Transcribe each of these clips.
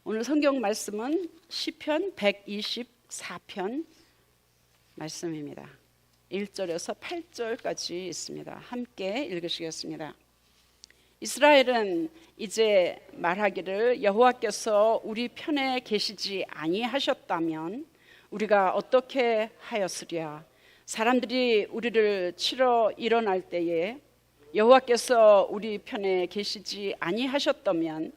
오늘 성경 말씀은 시편 124편 말씀입니다. 1절에서 8절까지 있습니다. 함께 읽으시겠습니다. 이스라엘은 이제 말하기를 여호와께서 우리 편에 계시지 아니하셨다면 우리가 어떻게 하였으랴. 사람들이 우리를 치러 일어날 때에 여호와께서 우리 편에 계시지 아니하셨다면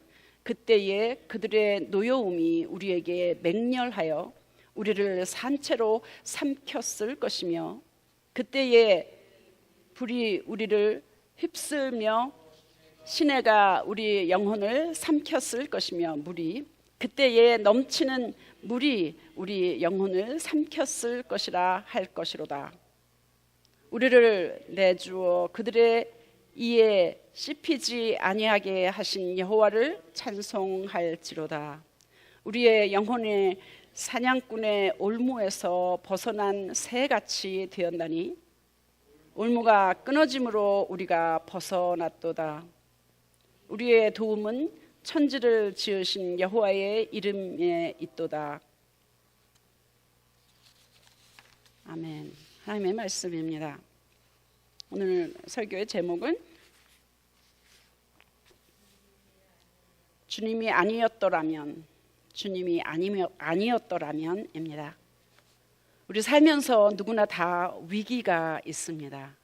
그때에 그들의 노여움이 우리에게 맹렬하여 우리를 산채로 삼켰을 것이며 그때에 불이 우리를 휩쓸며 시내가 우리 영혼을 삼켰을 것이며 그때에 넘치는 물이 우리 영혼을 삼켰을 것이라 할 것이로다. 우리를 내주어 그들의 이에 씹히지 아니하게 하신 여호와를 찬송할지로다. 우리의 영혼의 사냥꾼의 올무에서 벗어난 새같이 되었나니 올무가 끊어짐으로 우리가 벗어났도다. 우리의 도움은 천지를 지으신 여호와의 이름에 있도다. 아멘. 하나님의 말씀입니다. 오늘 설교의 제목은 주님이 아니었더라면입니다. 우리 살면서 누구나 다 위기가 있습니다.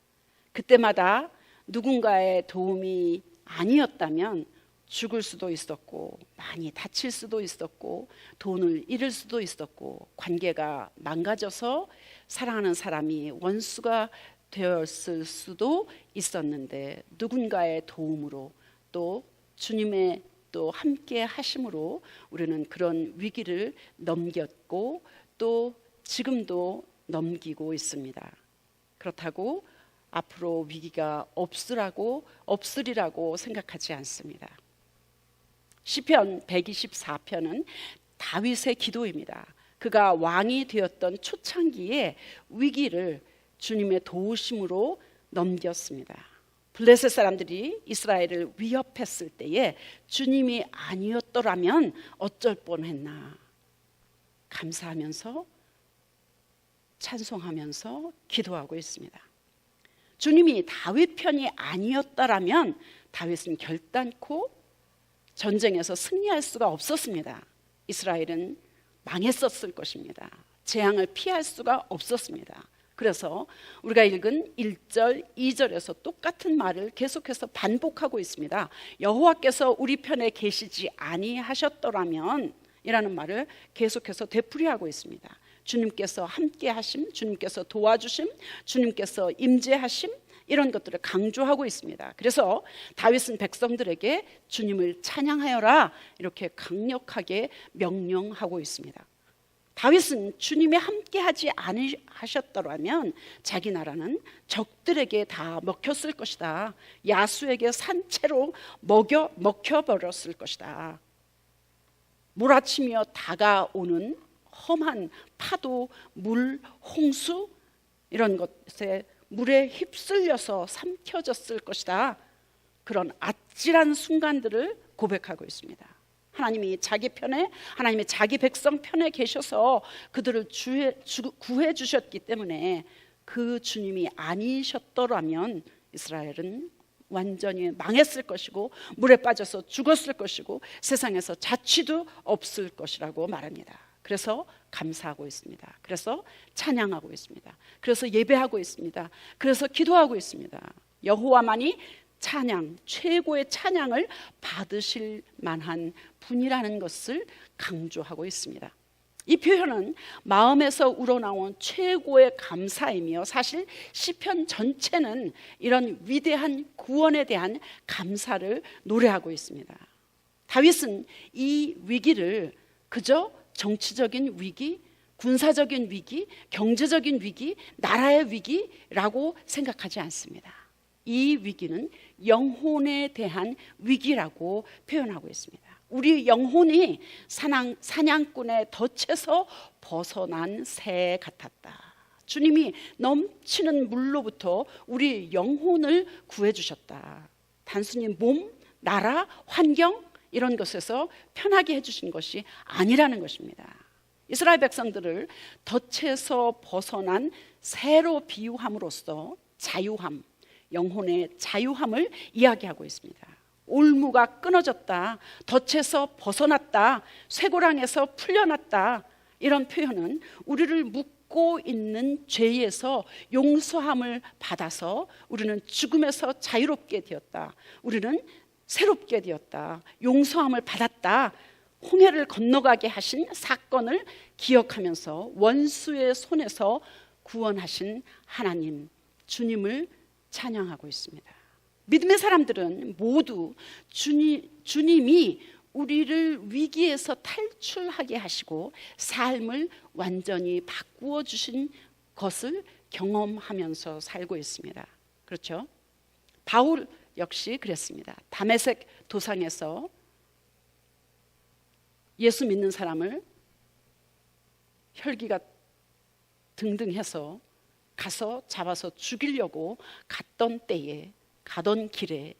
그때마다 누군가의 도움이 아니었다면 죽을 수도 있었고 많이 다칠 수도 있었고 돈을 잃을 수도 있었고 관계가 망가져서 사랑하는 사람이 원수가 되었을 수도 있었는데 누군가의 도움으로 또 주님의 또 함께 하심으로 우리는 그런 위기를 넘겼고 또 지금도 넘기고 있습니다. 그렇다고 앞으로 위기가 없으리라고 생각하지 않습니다. 시편 124편은 다윗의 기도입니다. 그가 왕이 되었던 초창기에 위기를 주님의 도우심으로 넘겼습니다. 블레셋 사람들이 이스라엘을 위협했을 때에 주님이 아니었더라면 어쩔 뻔했나 감사하면서 찬송하면서 기도하고 있습니다. 주님이 다윗 편이 아니었더라면 다윗은 결단코 전쟁에서 승리할 수가 없었습니다. 이스라엘은 망했었을 것입니다. 재앙을 피할 수가 없었습니다. 그래서 우리가 읽은 1절, 2절에서 똑같은 말을 계속해서 반복하고 있습니다. 여호와께서 우리 편에 계시지 아니하셨더라면 이라는 말을 계속해서 되풀이하고 있습니다. 주님께서 함께 하심, 주님께서 도와주심, 주님께서 임재하심 이런 것들을 강조하고 있습니다. 그래서 다윗은 백성들에게 주님을 찬양하여라 이렇게 강력하게 명령하고 있습니다. 다윗은 주님이 함께하지 않으셨더라면 자기 나라는 적들에게 다 먹혔을 것이다. 야수에게 산채로 먹혀버렸을 것이다. 몰아치며 다가오는 험한 파도, 물, 홍수 이런 것에 물에 휩쓸려서 삼켜졌을 것이다. 그런 아찔한 순간들을 고백하고 있습니다. 하나님이 자기 편에, 하나님이 자기 백성 편에 계셔서 그들을 구해 주셨기 때문에 그 주님이 아니셨더라면 이스라엘은 완전히 망했을 것이고 물에 빠져서 죽었을 것이고 세상에서 자취도 없을 것이라고 말합니다. 그래서 감사하고 있습니다. 그래서 찬양하고 있습니다. 그래서 예배하고 있습니다. 그래서 기도하고 있습니다. 여호와만이 찬양, 최고의 찬양을 받으실 만한 분이라는 것을 강조하고 있습니다. 이 표현은 마음에서 우러나온 최고의 감사이며 사실 시편 전체는 이런 위대한 구원에 대한 감사를 노래하고 있습니다. 다윗은 이 위기를 그저 정치적인 위기, 군사적인 위기, 경제적인 위기, 나라의 위기라고 생각하지 않습니다. 이 위기는 영혼에 대한 위기라고 표현하고 있습니다. 우리 영혼이 사냥꾼의 덫에서 벗어난 새 같았다. 주님이 넘치는 물로부터 우리 영혼을 구해주셨다. 단순히 몸, 나라, 환경 이런 것에서 편하게 해주신 것이 아니라는 것입니다. 이스라엘 백성들을 덫에서 벗어난 새로 비유함으로써 자유함, 영혼의 자유함을 이야기하고 있습니다. 올무가 끊어졌다, 덫에서 벗어났다, 쇠고랑에서 풀려났다, 이런 표현은 우리를 묶고 있는 죄에서 용서함을 받아서 우리는 죽음에서 자유롭게 되었다, 우리는 새롭게 되었다, 용서함을 받았다, 홍해를 건너가게 하신 사건을 기억하면서 원수의 손에서 구원하신 하나님, 주님을 찬양하고 있습니다. 믿음의 사람들은 모두 주님이 우리를 위기에서 탈출하게 하시고 삶을 완전히 바꾸어 주신 것을 경험하면서 살고 있습니다. 그렇죠? 바울 역시 그랬습니다. 다메섹 도상에서 예수 믿는 사람을 혈기가 등등해서 가서 잡아서 죽이려고 가던 길에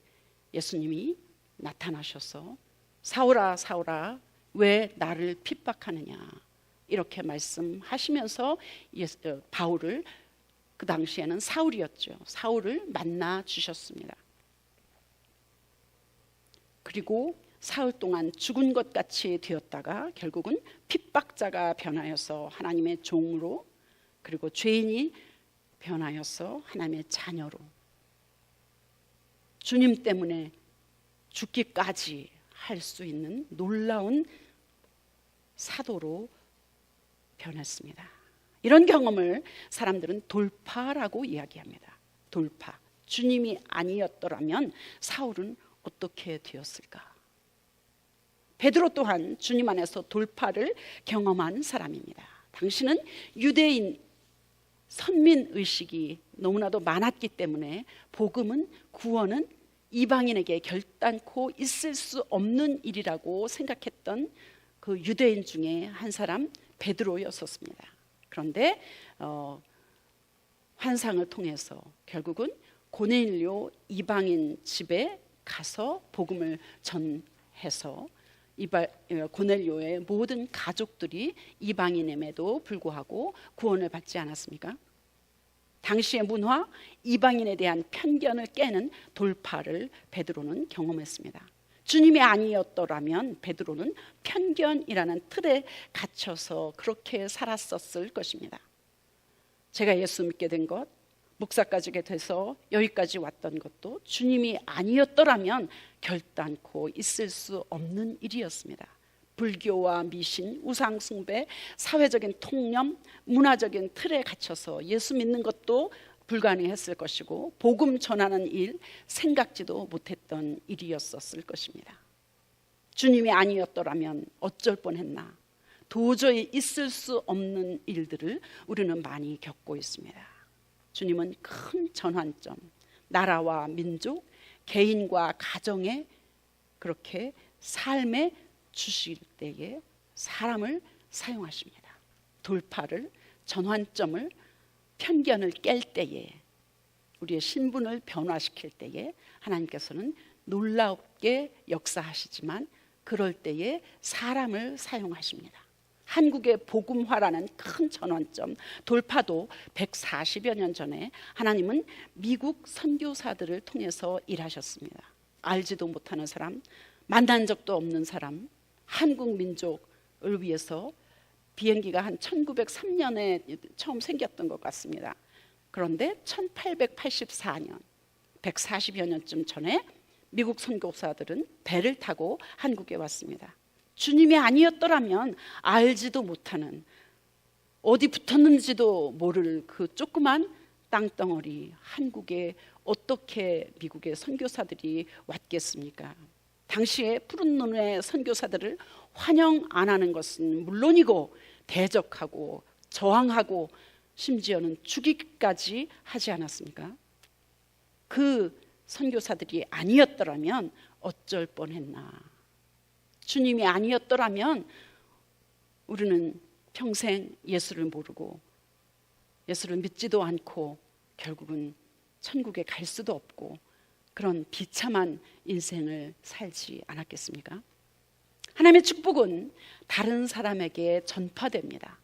예수님이 나타나셔서 사울아 사울아 왜 나를 핍박하느냐 이렇게 말씀하시면서 바울을, 그 당시에는 사울이었죠, 사울을 만나 주셨습니다. 그리고 사흘 동안 죽은 것 같이 되었다가 결국은 핍박자가 변하여서 하나님의 종으로, 그리고 죄인이 변하여서 하나님의 자녀로, 주님 때문에 죽기까지 할 수 있는 놀라운 사도로 변했습니다. 이런 경험을 사람들은 돌파라고 이야기합니다. 돌파. 주님이 아니었더라면 사울은 어떻게 되었을까? 베드로 또한 주님 안에서 돌파를 경험한 사람입니다. 당신은 유대인 선민의식이 너무나도 많았기 때문에 복음은, 구원은 이방인에게 결단코 있을 수 없는 일이라고 생각했던 그 유대인 중에 한 사람 베드로였었습니다. 그런데 환상을 통해서 결국은 고넬료 이방인 집에 가서 복음을 전해서 고넬료의 모든 가족들이 이방인임에도 불구하고 구원을 받지 않았습니까? 당시의 문화, 이방인에 대한 편견을 깨는 돌파를 베드로는 경험했습니다. 주님이 아니었더라면 베드로는 편견이라는 틀에 갇혀서 그렇게 살았었을 것입니다. 제가 예수 믿게 된 것, 목사까지 돼서 여기까지 왔던 것도 주님이 아니었더라면 결단코 있을 수 없는 일이었습니다. 불교와 미신, 우상숭배, 사회적인 통념, 문화적인 틀에 갇혀서 예수 믿는 것도 불가능했을 것이고 복음 전하는 일 생각지도 못했던 일이었었을 것입니다. 주님이 아니었더라면 어쩔 뻔했나. 도저히 있을 수 없는 일들을 우리는 많이 겪고 있습니다. 주님은 큰 전환점, 나라와 민족, 개인과 가정에 그렇게 삶에 주실 때에 사람을 사용하십니다. 돌파를, 전환점을, 편견을 깰 때에, 우리의 신분을 변화시킬 때에 하나님께서는 놀랍게 역사하시지만 그럴 때에 사람을 사용하십니다. 한국의 복음화라는 큰 전환점, 돌파도 140여 년 전에 하나님은 미국 선교사들을 통해서 일하셨습니다. 알지도 못하는 사람, 만난 적도 없는 사람, 한국 민족을 위해서 비행기가 한 1903년에 처음 생겼던 것 같습니다. 그런데 1884년, 140여 년쯤 전에 미국 선교사들은 배를 타고 한국에 왔습니다. 주님이 아니었더라면 알지도 못하는, 어디 붙었는지도 모를 그 조그만 땅덩어리 한국에 어떻게 미국의 선교사들이 왔겠습니까? 당시에 푸른 눈의 선교사들을 환영 안 하는 것은 물론이고 대적하고 저항하고 심지어는 죽이기까지 하지 않았습니까? 그 선교사들이 아니었더라면 어쩔 뻔했나. 주님이 아니었더라면 우리는 평생 예수를 모르고 예수를 믿지도 않고 결국은 천국에 갈 수도 없고 그런 비참한 인생을 살지 않았겠습니까? 하나님의 축복은 다른 사람에게 전파됩니다.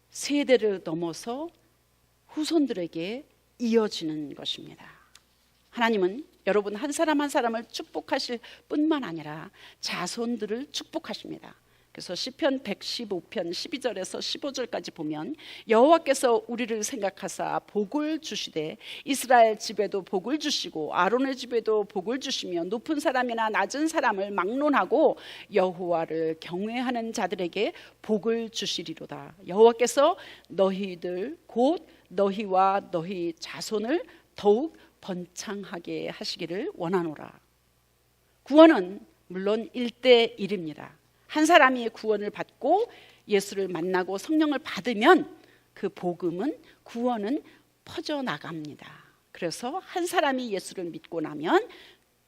세대를 넘어서 후손들에게 이어지는 것입니다. 하나님은 여러분 한 사람 한 사람을 축복하실 뿐만 아니라 자손들을 축복하십니다. 그래서 시편 115편 12절에서 15절까지 보면 여호와께서 우리를 생각하사 복을 주시되 이스라엘 집에도 복을 주시고 아론의 집에도 복을 주시며 높은 사람이나 낮은 사람을 막론하고 여호와를 경외하는 자들에게 복을 주시리로다. 여호와께서 너희들 곧 너희와 너희 자손을 더욱 번창하게 하시기를 원하노라. 구원은 물론 1대1입니다. 한 사람이 구원을 받고 예수를 만나고 성령을 받으면 그 복음은 구원은 퍼져나갑니다. 그래서 한 사람이 예수를 믿고 나면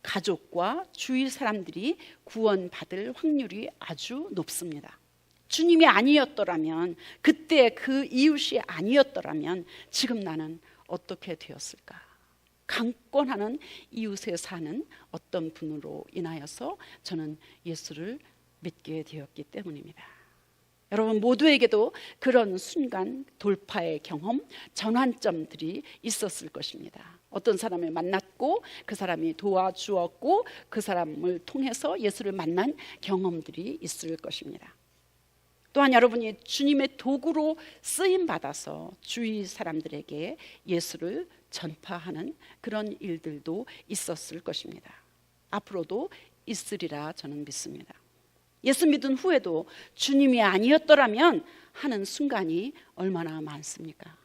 가족과 주위 사람들이 구원받을 확률이 아주 높습니다. 주님이 아니었더라면, 그때 그 이웃이 아니었더라면 지금 나는 어떻게 되었을까? 강권하는 이웃에 사는 어떤 분으로 인하여서 저는 예수를 믿게 되었기 때문입니다. 여러분 모두에게도 그런 순간 돌파의 경험, 전환점들이 있었을 것입니다. 어떤 사람을 만났고 그 사람이 도와주었고 그 사람을 통해서 예수를 만난 경험들이 있을 것입니다. 또한 여러분이 주님의 도구로 쓰임 받아서 주위 사람들에게 예수를 전파하는 그런 일들도 있었을 것입니다. 앞으로도 있으리라 저는 믿습니다. 예수 믿은 후에도 주님이 아니었더라면 하는 순간이 얼마나 많습니까?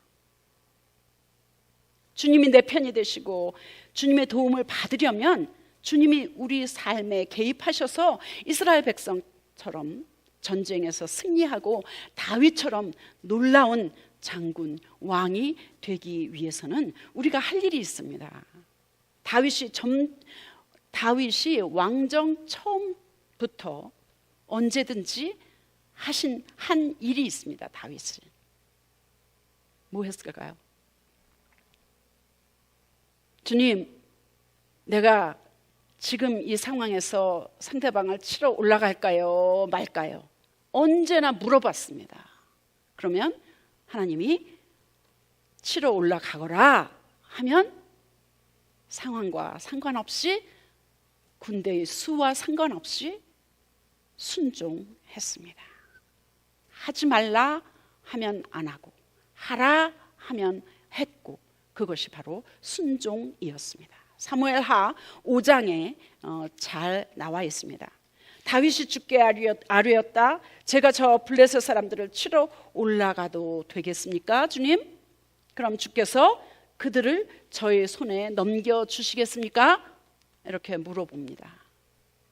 주님이 내 편이 되시고 주님의 도움을 받으려면 주님이 우리 삶에 개입하셔서 이스라엘 백성처럼 전쟁에서 승리하고 다윗처럼 놀라운 장군, 왕이 되기 위해서는 우리가 할 일이 있습니다. 다윗이 왕정 처음부터 언제든지 하신 한 일이 있습니다. 다윗은 뭐 했을까요? 주님, 내가 지금 이 상황에서 상대방을 치러 올라갈까요? 말까요? 언제나 물어봤습니다. 그러면 하나님이 치러 올라가거라 하면 상황과 상관없이, 군대의 수와 상관없이 순종했습니다. 하지 말라 하면 안 하고 하라 하면 했고, 그것이 바로 순종이었습니다. 사무엘하 5장에 잘 나와 있습니다. 다윗이 죽게 아뢰었다. 제가 저 블레셋 사람들을 치러 올라가도 되겠습니까, 주님? 그럼 주께서 그들을 저의 손에 넘겨주시겠습니까? 이렇게 물어봅니다.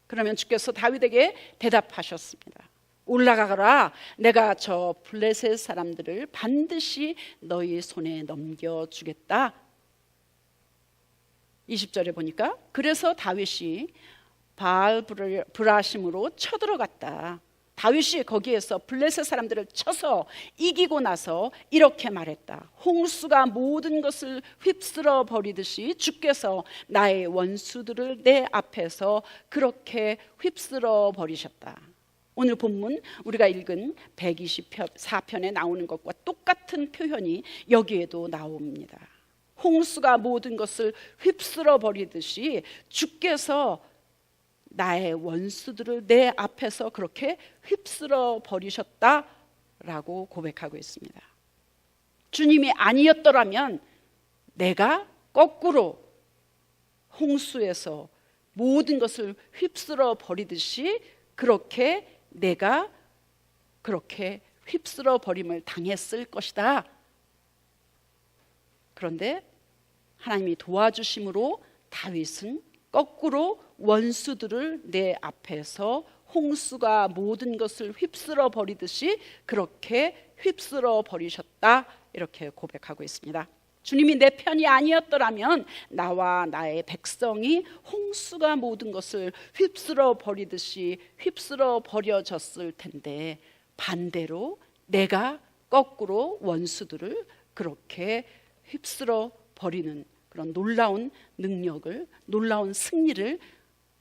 그러면 주께서 다윗에게 대답하셨습니다. 올라가거라. 내가 저 블레셋 사람들을 반드시 너희 손에 넘겨주겠다. 20절에 보니까 그래서 다윗이 바알브라심으로 쳐들어갔다. 다윗이 거기에서 블레셋 사람들을 쳐서 이기고 나서 이렇게 말했다. 홍수가 모든 것을 휩쓸어 버리듯이 주께서 나의 원수들을 내 앞에서 그렇게 휩쓸어 버리셨다. 오늘 본문 우리가 읽은 124편에 나오는 것과 똑같은 표현이 여기에도 나옵니다. 홍수가 모든 것을 휩쓸어 버리듯이 주께서 나의 원수들을 내 앞에서 그렇게 휩쓸어 버리셨다라고 고백하고 있습니다. 주님이 아니었더라면 내가 거꾸로 홍수에서 모든 것을 휩쓸어 버리듯이 그렇게 내가 그렇게 휩쓸어 버림을 당했을 것이다. 그런데 하나님이 도와주심으로 다윗은 거꾸로 원수들을 내 앞에서 홍수가 모든 것을 휩쓸어 버리듯이 그렇게 휩쓸어 버리셨다. 이렇게 고백하고 있습니다. 주님이 내 편이 아니었더라면 나와 나의 백성이 홍수가 모든 것을 휩쓸어 버리듯이 휩쓸어 버려졌을 텐데, 반대로 내가 거꾸로 원수들을 그렇게 휩쓸어 버리는 그런 놀라운 능력을, 놀라운 승리를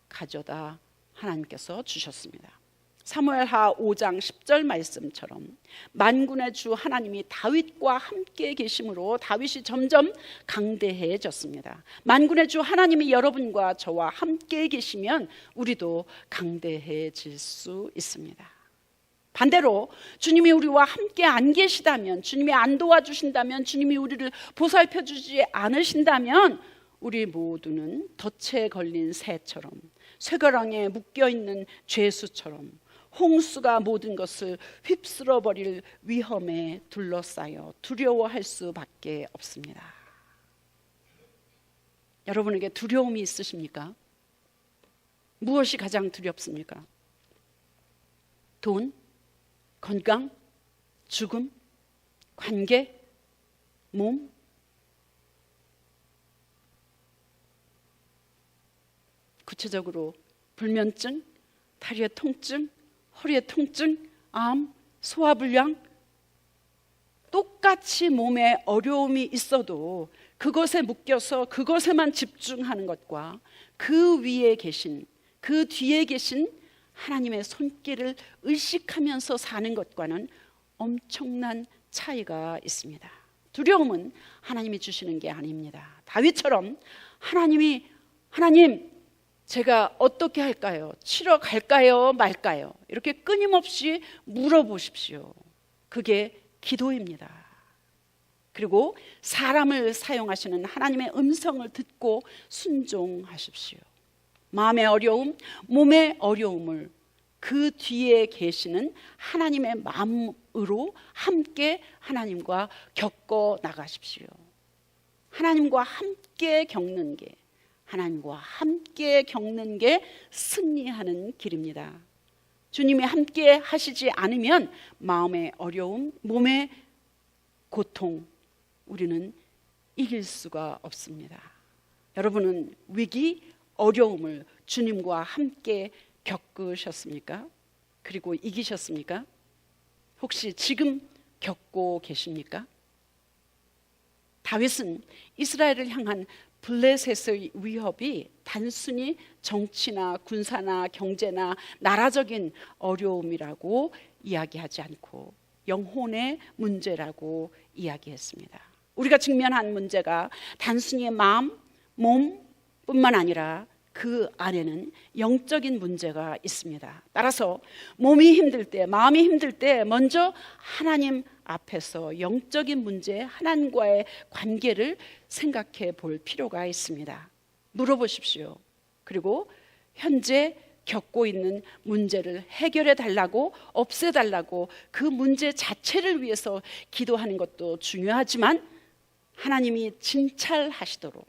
가져다 하나님께서 주셨습니다. 사무엘하 5장 10절 말씀처럼 만군의 주 하나님이 다윗과 함께 계심으로 다윗이 점점 강대해졌습니다. 만군의 주 하나님이 여러분과 저와 함께 계시면 우리도 강대해질 수 있습니다. 반대로 주님이 우리와 함께 안 계시다면, 주님이 안 도와주신다면, 주님이 우리를 보살펴 주지 않으신다면 우리 모두는 덫에 걸린 새처럼, 쇠가랑에 묶여있는 죄수처럼 홍수가 모든 것을 휩쓸어 버릴 위험에 둘러싸여 두려워할 수밖에 없습니다. 여러분에게 두려움이 있으십니까? 무엇이 가장 두렵습니까? 돈, 건강, 죽음, 관계, 몸? 구체적으로 불면증, 다리의 통증, 허리의 통증, 암, 소화불량, 똑같이 몸에 어려움이 있어도 그것에 묶여서 그것에만 집중하는 것과 그 위에 계신, 그 뒤에 계신 하나님의 손길을 의식하면서 사는 것과는 엄청난 차이가 있습니다. 두려움은 하나님이 주시는 게 아닙니다. 다윗처럼 하나님 제가 어떻게 할까요? 치러 갈까요? 말까요? 이렇게 끊임없이 물어보십시오. 그게 기도입니다. 그리고 사람을 사용하시는 하나님의 음성을 듣고 순종하십시오. 마음의 어려움, 몸의 어려움을 그 뒤에 계시는 하나님의 마음으로 함께 하나님과 겪어 나가십시오. 하나님과 함께 겪는 게, 하나님과 함께 겪는 게 승리하는 길입니다. 주님이 함께 하시지 않으면 마음의 어려움, 몸의 고통, 우리는 이길 수가 없습니다. 여러분은 위기, 어려움을 주님과 함께 겪으셨습니까? 그리고 이기셨습니까? 혹시 지금 겪고 계십니까? 다윗은 이스라엘을 향한 블레셋의 위협이 단순히 정치나 군사나 경제나 나라적인 어려움이라고 이야기하지 않고 영혼의 문제라고 이야기했습니다. 우리가 직면한 문제가 단순히 마음, 몸뿐만 아니라 그 안에는 영적인 문제가 있습니다. 따라서 몸이 힘들 때, 마음이 힘들 때 먼저 하나님 앞에서 영적인 문제, 하나님과의 관계를 생각해 볼 필요가 있습니다. 물어보십시오. 그리고 현재 겪고 있는 문제를 해결해 달라고, 없애 달라고, 그 문제 자체를 위해서 기도하는 것도 중요하지만 하나님이 진찰하시도록,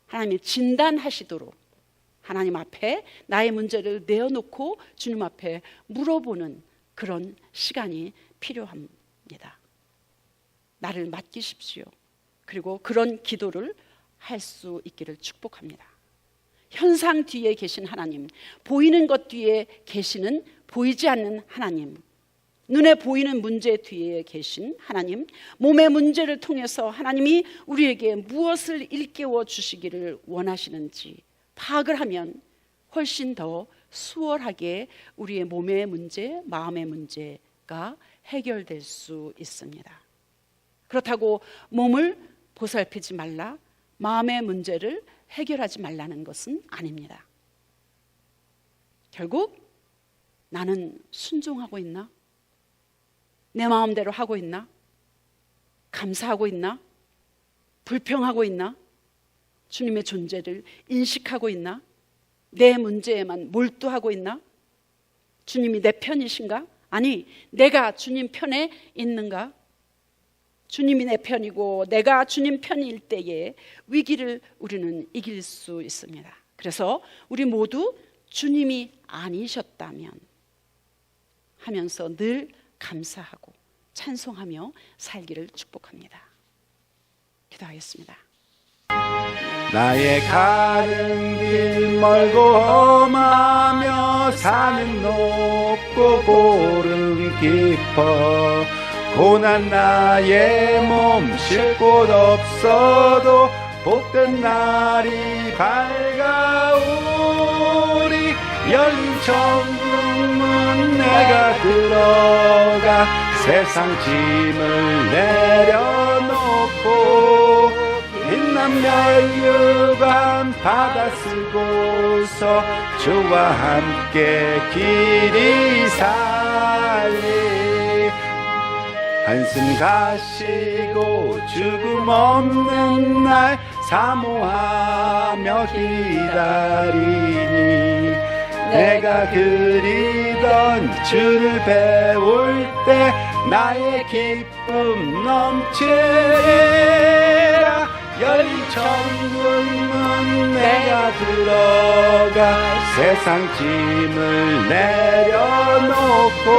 하나님이 진단하시도록 하나님 앞에 나의 문제를 내어놓고 주님 앞에 물어보는 그런 시간이 필요합니다. 나를 맡기십시오. 그리고 그런 기도를 할 수 있기를 축복합니다. 현상 뒤에 계신 하나님, 보이는 것 뒤에 계시는 보이지 않는 하나님, 눈에 보이는 문제 뒤에 계신 하나님, 몸의 문제를 통해서 하나님이 우리에게 무엇을 일깨워 주시기를 원하시는지 파악을 하면 훨씬 더 수월하게 우리의 몸의 문제, 마음의 문제가 해결될 수 있습니다. 그렇다고 몸을 보살피지 말라, 마음의 문제를 해결하지 말라는 것은 아닙니다. 결국 나는 순종하고 있나? 내 마음대로 하고 있나? 감사하고 있나? 불평하고 있나? 주님의 존재를 인식하고 있나? 내 문제에만 몰두하고 있나? 주님이 내 편이신가? 아니, 내가 주님 편에 있는가? 주님이 내 편이고 내가 주님 편일 때에 위기를 우리는 이길 수 있습니다. 그래서 우리 모두 주님이 아니셨다면 하면서 늘 감사하고 찬송하며 살기를 축복합니다. 기도하겠습니다. 나의 가는 길 멀고 험하며 산은 높고 고름 깊어 고난 나의 몸 쉴 곳 없어도 복된 날이 밝아오리 열린 천국 문 내가 들어가 세상 짐을 내려놓고 빛난 면류관 받아 쓰고서 주와 함께 길이 살리 한숨 가시고 죽음 없는 날 사모하며 기다리니 내가 그리던 주를 배울 때 나의 기쁨 넘치리라 열린 천국문 내가 들어가 세상 짐을 내려놓고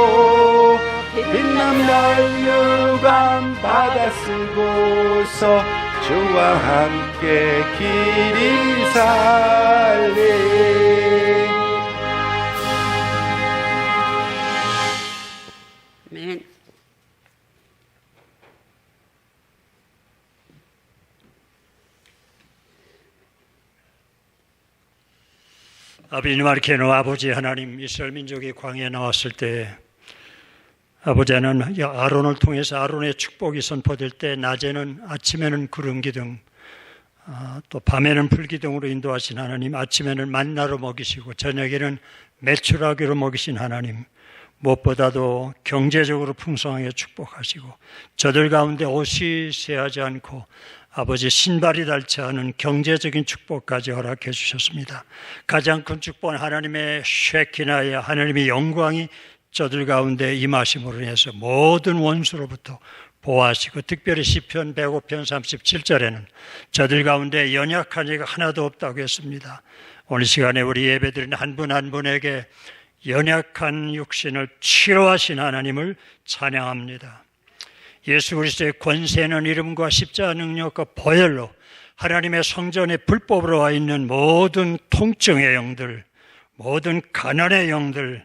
빛난 면류관 받아 쓰고서 주와 함께 길이 살리 아멘. 아비누마르케노 아버지 하나님, 이스라엘 민족이 광야에 나왔을 때 아버지는 아론을 통해서 아론의 축복이 선포될 때 낮에는 아침에는 구름기둥 또 밤에는 불기둥으로 인도하신 하나님, 아침에는 만나로 먹이시고 저녁에는 메추라기로 먹이신 하나님, 무엇보다도 경제적으로 풍성하게 축복하시고 저들 가운데 옷이 쇠하지 않고 아버지 신발이 닳지 않은 경제적인 축복까지 허락해 주셨습니다. 가장 큰 축복은 하나님의 쉐키나야, 하나님의 영광이 저들 가운데 임하심으로 인해서 모든 원수로부터 보호하시고, 특별히 시편 105편 37절에는 저들 가운데 연약한 이가 하나도 없다고 했습니다. 오늘 시간에 우리 예배드리는 한 분 한 분에게 연약한 육신을 치료하신 하나님을 찬양합니다. 예수 그리스도의 권세 있는 이름과 십자가 능력과 보혈로 하나님의 성전에 불법으로 와 있는 모든 통증의 영들, 모든 가난의 영들,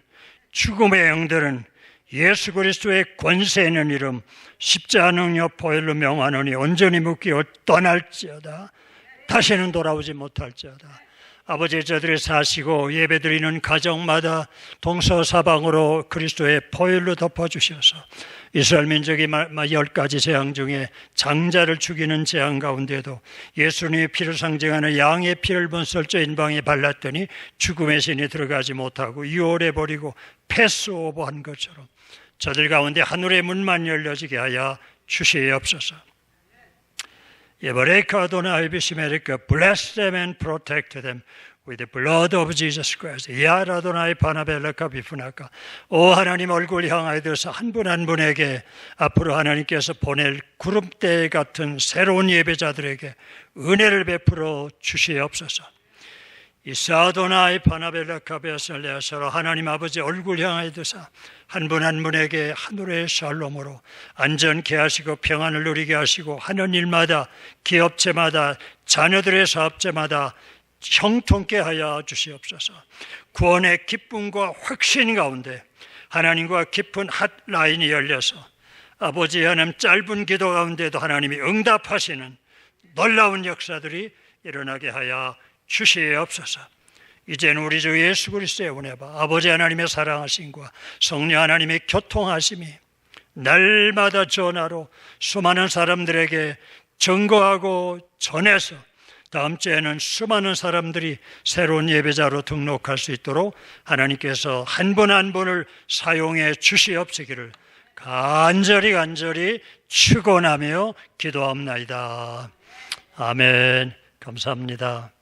죽음의 영들은 예수 그리스도의 권세 있는 이름 십자가 능력 보혈로 명하노니 온전히 묶이어 떠날지어다. 다시는 돌아오지 못할지어다. 아버지, 저들이 사시고 예배드리는 가정마다 동서사방으로 그리스도의 보혈로 덮어주셔서 이스라엘 민족이 10가지 재앙 중에 장자를 죽이는 재앙 가운데도 예수님의 피를 상징하는 양의 피를 번설저 인방에 발랐더니 죽음의 신이 들어가지 못하고 유월해 버리고 패스오버한 것처럼 저들 가운데 하늘의 문만 열려지게 하여 주시옵소서. 예버레이카 아도나이 비시메리카 bless them and protect them with the blood of Jesus Christ. 야라도나이 바나벨라카 비푸나카. 오 하나님, 얼굴 향하여 들어서 한 분 한 분에게 앞으로 하나님께서 보낼 구름대 같은 새로운 예배자들에게 은혜를 베풀어 주시옵소서. 이사도나이 바나벨라카 베살레아서로 하나님 아버지 얼굴 향하여 드사 한 분 한 분에게 하늘의 샬롬으로 안전케 하시고 평안을 누리게 하시고 하는 일마다, 기업체마다, 자녀들의 사업체마다 형통케 하여 주시옵소서. 구원의 기쁨과 확신 가운데 하나님과 깊은 핫라인이 열려서 아버지 하나님 짧은 기도 가운데도 하나님이 응답하시는 놀라운 역사들이 일어나게 하여 주시옵소서. 이제는 우리 주 예수 그리스도의 은혜와 아버지 하나님의 사랑하심과 성령 하나님의 교통하심이 날마다 전화로 수많은 사람들에게 증거하고 전해서 다음 주에는 수많은 사람들이 새로운 예배자로 등록할 수 있도록 하나님께서 한 분 한 분을 사용해 주시옵시기를 간절히 축원하며 기도합나이다. 아멘. 감사합니다.